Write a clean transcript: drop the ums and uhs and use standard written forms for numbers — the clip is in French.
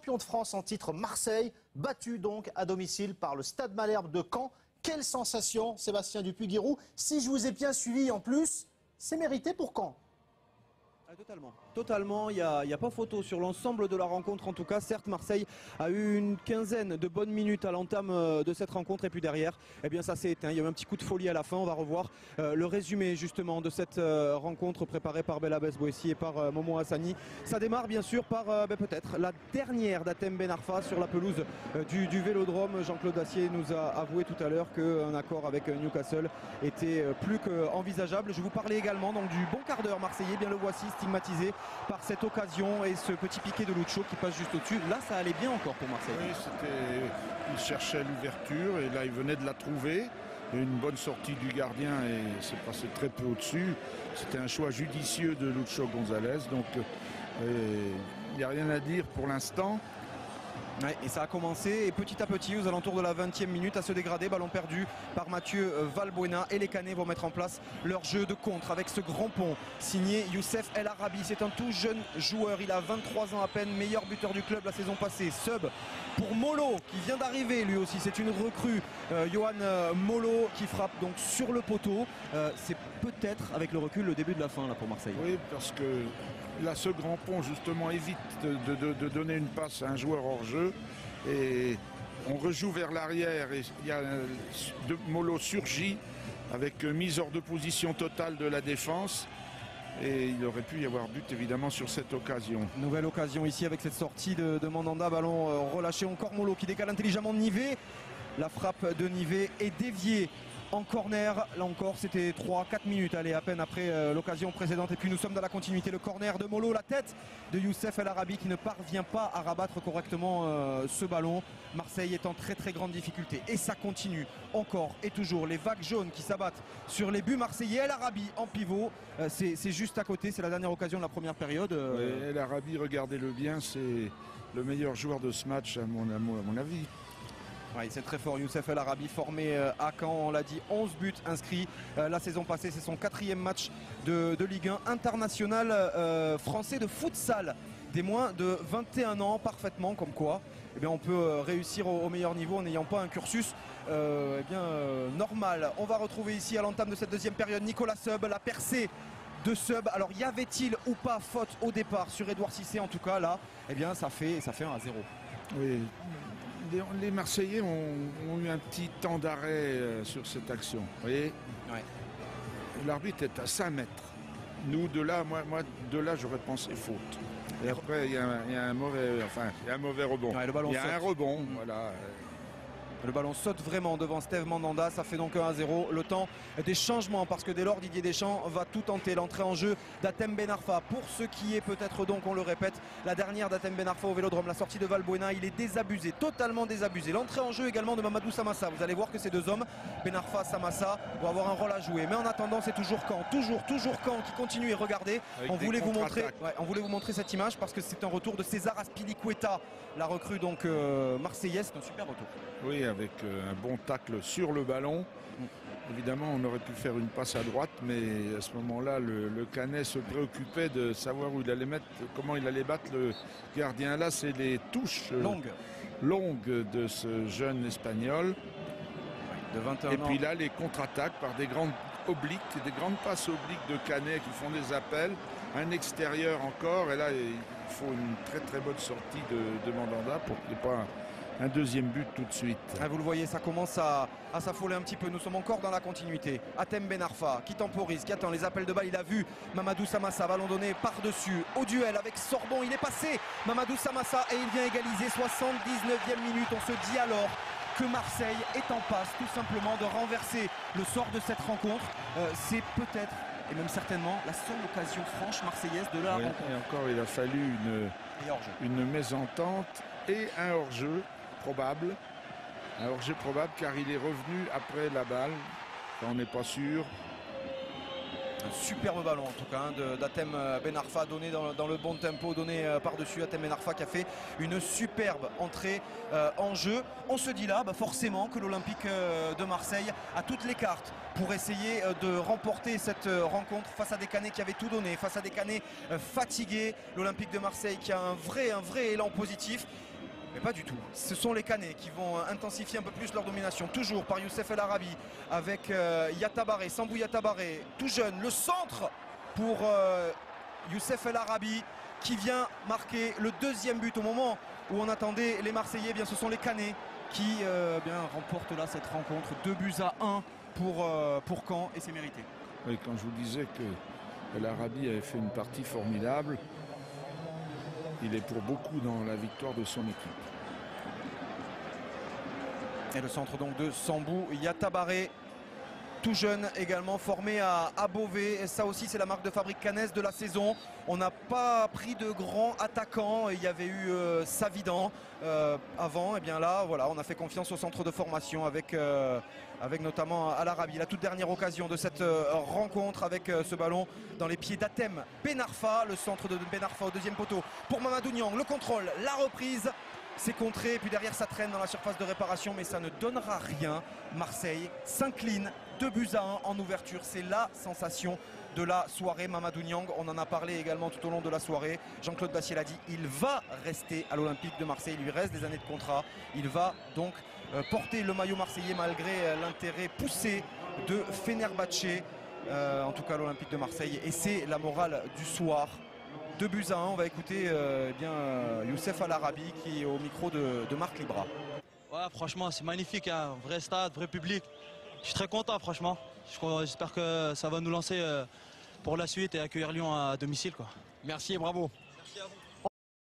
champion de France en titre Marseille, battu donc à domicile par le Stade Malherbe de Caen. Quelle sensation, Sébastien Dupuy-Guiroux. Si je vous ai bien suivi en plus, c'est mérité pour Caen. Totalement, il n'y a pas photo sur l'ensemble de la rencontre en tout cas. Certes, Marseille a eu une quinzaine de bonnes minutes à l'entame de cette rencontre et puis derrière, eh bien ça s'est éteint. Il y a eu un petit coup de folie à la fin. On va revoir le résumé justement de cette rencontre préparée par Belabès Boessi et par Momo Hassani. Ça démarre bien sûr par peut-être la dernière d'Hatem Ben Arfa sur la pelouse du Vélodrome. Jean-Claude Dacier nous a avoué tout à l'heure qu'un accord avec Newcastle était plus qu'envisageable. Je vous parlais également donc du bon quart d'heure marseillais. Bien le voici stigmatisé par cette occasion et ce petit piqué de Lucho qui passe juste au-dessus. Là, ça allait bien encore pour Marseille. Oui, il cherchait l'ouverture et là, il venait de la trouver. Il y a eu une bonne sortie du gardien et c'est passé très peu au-dessus. C'était un choix judicieux de Lucho González. Donc, il n'y a rien à dire pour l'instant. Ouais, et ça a commencé et petit à petit aux alentours de la 20e minute à se dégrader, ballon perdu par Mathieu Valbuena et les Canets vont mettre en place leur jeu de contre avec ce grand pont signé Youssef El Arabi. C'est un tout jeune joueur, il a 23 ans à peine, meilleur buteur du club la saison passée. Sub pour Molo qui vient d'arriver lui aussi, c'est une recrue, Johan Molo qui frappe donc sur le poteau. C'est peut-être avec le recul le début de la fin là pour Marseille. Oui, parce que là ce grand pont justement évite de donner une passe à un joueur hors jeu et on rejoue vers l'arrière et il y a Molo surgit avec mise hors de position totale de la défense et il aurait pu y avoir but évidemment sur cette occasion. Nouvelle occasion ici avec cette sortie de Mandanda, ballon relâché, encore Molo qui décale intelligemment Nivet. La frappe de Nivet est déviée en corner, là encore c'était 3-4 minutes, allez, à peine après l'occasion précédente et puis nous sommes dans la continuité, le corner de Molo, la tête de Youssef El Arabi qui ne parvient pas à rabattre correctement ce ballon. Marseille est en très très grande difficulté et ça continue encore et toujours, les vagues jaunes qui s'abattent sur les buts marseillais. El Arabi en pivot, c'est juste à côté, c'est la dernière occasion de la première période. El Arabi, regardez-le bien, c'est le meilleur joueur de ce match à mon avis. Oui, c'est très fort, Youssef El Arabi formé à Caen, on l'a dit, 11 buts inscrits la saison passée, c'est son 4e match de Ligue 1 international français de futsal des moins de 21 ans, parfaitement comme quoi eh bien, on peut réussir au meilleur niveau en n'ayant pas un cursus normal. On va retrouver ici à l'entame de cette deuxième période Nicolas Sub, la percée de Sub. Alors y avait-il ou pas faute au départ sur Edouard Cissé? En tout cas là, eh bien, ça fait 1-0. Oui. Les Marseillais ont eu un petit temps d'arrêt sur cette action. Vous voyez, ouais. L'arbitre est à 5 mètres. Nous, de là, moi de là, j'aurais pensé faute. Et après, il y a un mauvais rebond. Ouais, il y a un rebond, voilà. Le ballon saute vraiment devant Steve Mandanda, ça fait donc 1-0. Le temps des changements parce que dès lors Didier Deschamps va tout tenter. L'entrée en jeu d'Hatem Ben Arfa pour ce qui est peut-être donc, on le répète, la dernière d'Hatem Ben Arfa au Vélodrome. La sortie de Valbuena, il est désabusé, totalement désabusé. L'entrée en jeu également de Mamadou Samassa. Vous allez voir que ces deux hommes, Ben Arfa, Samassa, vont avoir un rôle à jouer. Mais en attendant, c'est toujours Caen, toujours Caen qui continue. Et regardez, on voulait vous montrer cette image parce que c'est un retour de César Azpilicueta, la recrue donc marseillaise. C'est un super retour. Oui, avec un bon tacle sur le ballon. Évidemment, on aurait pu faire une passe à droite, mais à ce moment-là, le Canet se préoccupait de savoir où il allait mettre, comment il allait battre le gardien. Là, c'est les touches longues de ce jeune Espagnol. De 21 ans. Et puis là, les contre-attaques par des grandes obliques, des grandes passes obliques de Canet qui font des appels. Un extérieur encore, et là, il faut une très très bonne sortie de Mandanda pour qu'il n'y ait pas un deuxième but tout de suite. Ah, vous le voyez, ça commence à s'affoler un petit peu. Nous sommes encore dans la continuité. Hatem Ben Arfa qui temporise, qui attend les appels de balle. Il a vu Mamadou Samassa, ballon donné par-dessus au duel avec Sorbon. Il est passé, Mamadou Samassa, et il vient égaliser. 79e minute. On se dit alors que Marseille est en passe tout simplement de renverser le sort de cette rencontre. C'est peut-être, et même certainement, la seule occasion franche marseillaise de la rencontre. Et encore, il a fallu une mésentente et un hors-jeu. Probable, un hors-jeu probable car il est revenu après la balle, on n'est pas sûr. Un superbe ballon en tout cas d'Hatem Ben Arfa donné dans le bon tempo, donné par-dessus. Hatem Ben Arfa qui a fait une superbe entrée en jeu. On se dit là forcément que l'Olympique de Marseille a toutes les cartes pour essayer de remporter cette rencontre face à des Canets qui avaient tout donné, face à des Canets fatigués. L'Olympique de Marseille qui a un vrai élan positif. Mais pas du tout. Ce sont les Canets qui vont intensifier un peu plus leur domination. Toujours par Youssef El Arabi avec Yatabaré, Sambou Yatabaré, tout jeune. Le centre pour Youssef El Arabi qui vient marquer le deuxième but au moment où on attendait les Marseillais. Eh bien, ce sont les Canets qui remportent là cette rencontre. 2-1 pour Caen et c'est mérité. Oui, quand je vous disais que El Arabi avait fait une partie formidable, il est pour beaucoup dans la victoire de son équipe. Et le centre donc de Sambou Yatabaré, tout jeune également, formé à Beauvais. Et ça aussi c'est la marque de fabrique cannaise de la saison. On n'a pas pris de grands attaquants. Il y avait eu Savidan avant. Et bien là, voilà, on a fait confiance au centre de formation avec notamment Al Arabi. La toute dernière occasion de cette rencontre avec ce ballon dans les pieds d'Atem Benarfa. Le centre de Benarfa au deuxième poteau pour Mamadou Niang. Le contrôle, la reprise. C'est contré, et puis derrière ça traîne dans la surface de réparation, mais ça ne donnera rien. Marseille s'incline 2-1 en ouverture. C'est la sensation de la soirée. Mamadou Niang, on en a parlé également tout au long de la soirée. Jean-Claude Bassier l'a dit, il va rester à l'Olympique de Marseille. Il lui reste des années de contrat. Il va donc porter le maillot marseillais malgré l'intérêt poussé de Fenerbahçe. En tout cas l'Olympique de Marseille. Et c'est la morale du soir. 2-1, on va écouter Youssef El Arabi qui est au micro de Marc Libra. Ouais, franchement c'est magnifique, hein. Vrai stade, vrai public. Je suis très content franchement. J'espère que ça va nous lancer pour la suite et accueillir Lyon à domicile, quoi. Merci et bravo. Merci à vous.